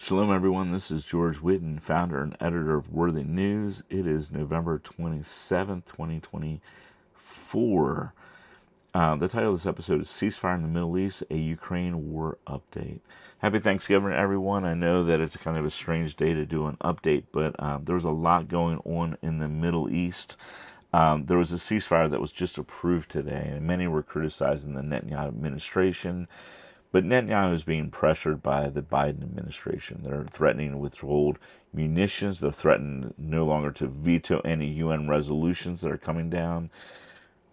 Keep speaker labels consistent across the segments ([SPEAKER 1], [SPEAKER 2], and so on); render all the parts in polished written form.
[SPEAKER 1] Shalom, everyone. This is George Whitten, founder and editor of Worthy News. It is November 27th, 2024. The title of this episode is Ceasefire in the Middle East, a Ukraine War Update. Happy Thanksgiving, everyone. I know that it's kind of a strange day to do an update, but there was a lot going on in the Middle East. There was a ceasefire that was just approved today, and many were criticizing the Netanyahu administration. But Netanyahu is being pressured by the Biden administration. They're threatening to withhold munitions. They're threatening no longer to veto any UN resolutions that are coming down.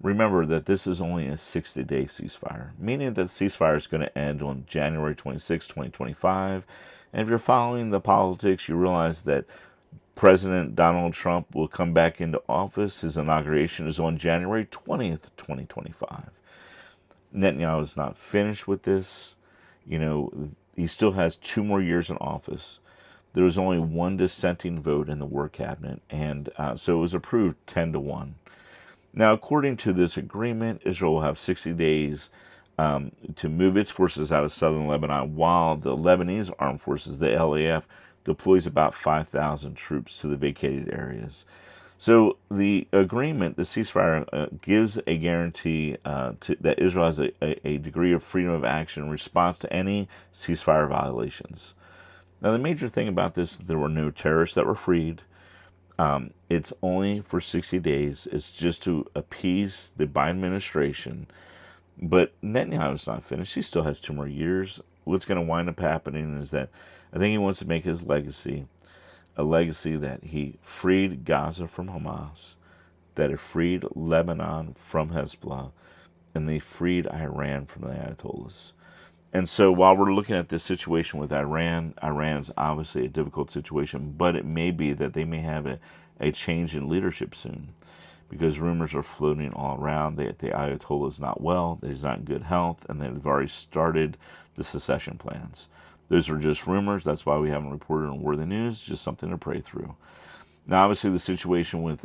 [SPEAKER 1] Remember that this is only a 60-day ceasefire, meaning that the ceasefire is going to end on January 26, 2025. And if you're following the politics, you realize that President Donald Trump will come back into office. His inauguration is on January 20th, 2025. Netanyahu is not finished with this. He still has 2 more years in office. There was only one dissenting vote in the war cabinet, and so it was approved 10-1. Now, according to this agreement, Israel will have 60 days to move its forces out of southern Lebanon, while the Lebanese armed forces, the LAF, deploys about 5,000 troops to the vacated areas. So the agreement, the ceasefire, gives a guarantee that Israel has a degree of freedom of action in response to any ceasefire violations. Now, the major thing about this, there were no terrorists that were freed. It's only for 60 days. It's just to appease the Biden administration. But Netanyahu is not finished. He still has 2 more years. What's going to wind up happening is that I think he wants to make his legacy a legacy that he freed Gaza from Hamas, that he freed Lebanon from Hezbollah, and they freed Iran from the Ayatollahs. And so while we're looking at this situation with Iran, Iran is obviously a difficult situation, but it may be that they may have a change in leadership soon, because rumors are floating all around that the Ayatollah is not well, that he's not in good health, and that they've already started the secession plans. Those are just rumors. That's why we haven't reported on Worthy News. Just something to pray through. Now, obviously, the situation with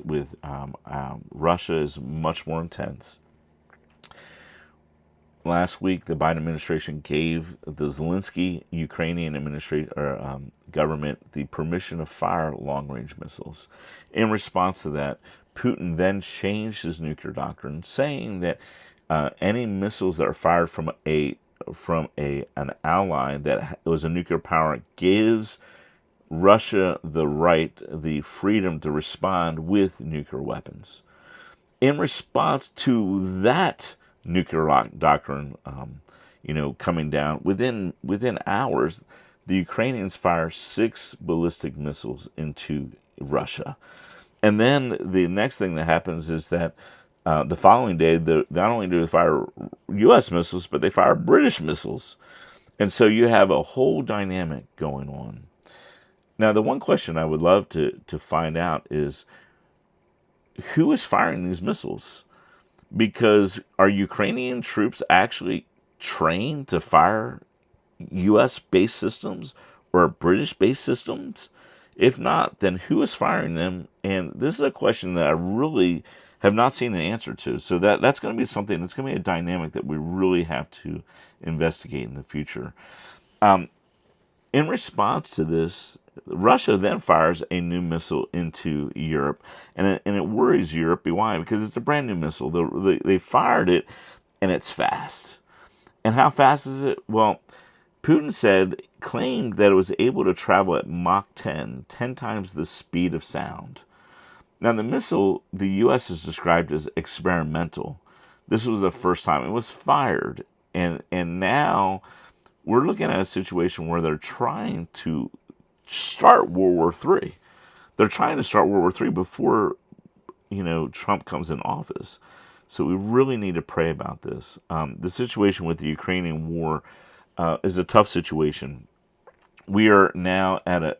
[SPEAKER 1] Russia is much more intense. Last week, the Biden administration gave the Zelensky Ukrainian government the permission to fire long-range missiles. In response to that, Putin then changed his nuclear doctrine, saying that any missiles that are fired from an ally that was a nuclear power gives Russia the freedom to respond with nuclear weapons. In response to that nuclear doctrine, coming down within hours, the Ukrainians fire 6 ballistic missiles into Russia, and then the next thing that happens is that the following day, not only do they fire U.S. missiles, but they fire British missiles. And so you have a whole dynamic going on. Now, the one question I would love to find out is, who is firing these missiles? Because are Ukrainian troops actually trained to fire U.S.-based systems or British-based systems? If not, then who is firing them? And this is a question that I really have not seen an answer to. So that's going to be something, it's going to be a dynamic that we really have to investigate in the future. In response to this, Russia then fires a new missile into Europe, and it worries Europe. Why? Because it's a brand new missile. They fired it, and it's fast. And how fast is it? Well, Putin claimed that it was able to travel at Mach 10 times the speed of sound. Now, the missile, the U.S. has described as experimental. This was the first time it was fired. And now we're looking at a situation where they're trying to start World War III. They're trying to start World War III before, Trump comes in office. So we really need to pray about this. The situation with the Ukrainian war is a tough situation. We are now at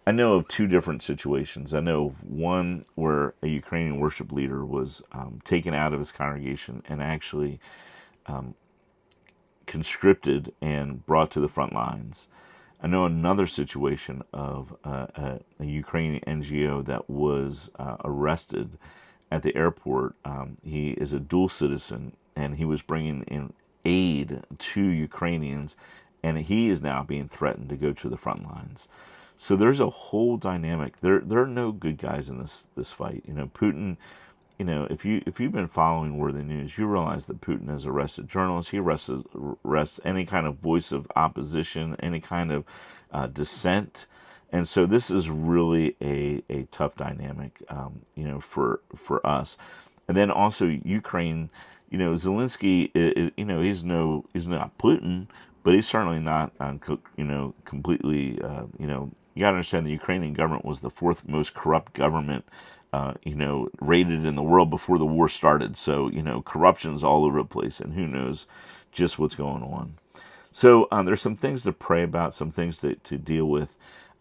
[SPEAKER 1] I know of 2 different situations. I know of one where a Ukrainian worship leader was taken out of his congregation and actually conscripted and brought to the front lines. I know another situation of a Ukrainian NGO that was arrested at the airport. He is a dual citizen, and he was bringing in aid to Ukrainians, and he is now being threatened to go to the front lines. So there's a whole dynamic. There are no good guys in this fight. Putin. If you've been following Worthy News, you realize that Putin has arrested journalists. He arrests any kind of voice of opposition, any kind of dissent. And so this is really a tough dynamic, for us. And then also Ukraine, Zelensky, he's not Putin, but he's certainly not, completely, you got to understand the Ukrainian government was the fourth most corrupt government, rated in the world before the war started. So, corruption's all over the place, and who knows just what's going on. So there's some things to pray about, some things to deal with.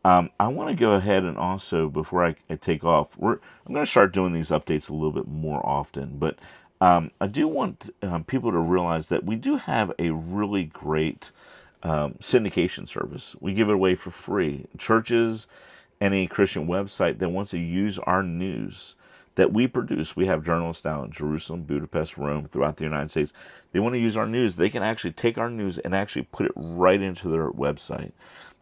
[SPEAKER 1] I want to go ahead and also, before I take off, I'm going to start doing these updates a little bit more often. But I do want people to realize that we do have a really great syndication service. We give it away for free. Churches, any Christian website that wants to use our news that we produce. We have journalists now in Jerusalem, Budapest, Rome, throughout the United States. They want to use our news. They can actually take our news and actually put it right into their website.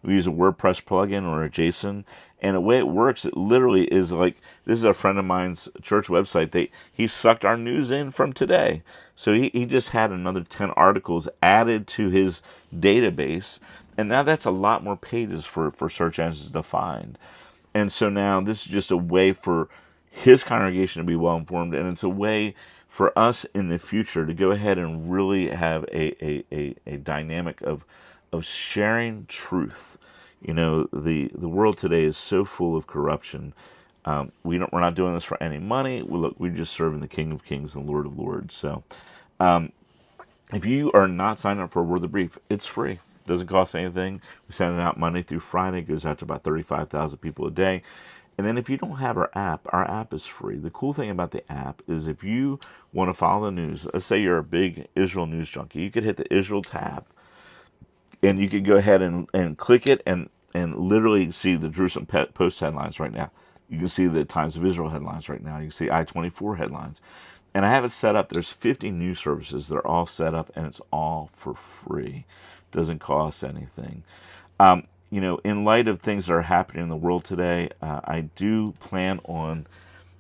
[SPEAKER 1] We use a WordPress plugin or a JSON, and the way it works, it literally is like, this is a friend of mine's church website. He sucked our news in from today. So he just had another 10 articles added to his database, and now that's a lot more pages for search engines to find. And so now this is just a way for his congregation to be well informed, and it's a way for us in the future to go ahead and really have a dynamic of sharing truth. The world today is so full of corruption. We're not doing this for any money. We're just serving the King of Kings and Lord of Lords. So if you are not signed up for a Worthy Brief, it's free. It doesn't cost anything. We send it out Monday through Friday. It goes out to about 35,000 people a day. And then if you don't have our app is free. The cool thing about the app is if you want to follow the news, let's say you're a big Israel news junkie, you could hit the Israel tab, and you could go ahead and click it and literally see the Jerusalem Post headlines right now. You can see the Times of Israel headlines right now. You can see I-24 headlines. And I have it set up. There's 50 news services that are all set up, and it's all for free. It doesn't cost anything. In light of things that are happening in the world today, I do plan on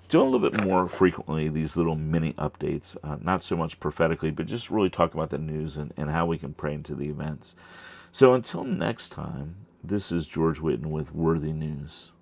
[SPEAKER 1] doing a little bit more frequently these little mini updates, not so much prophetically, but just really talking about the news and how we can pray into the events. So until next time, this is George Whitten with Worthy News.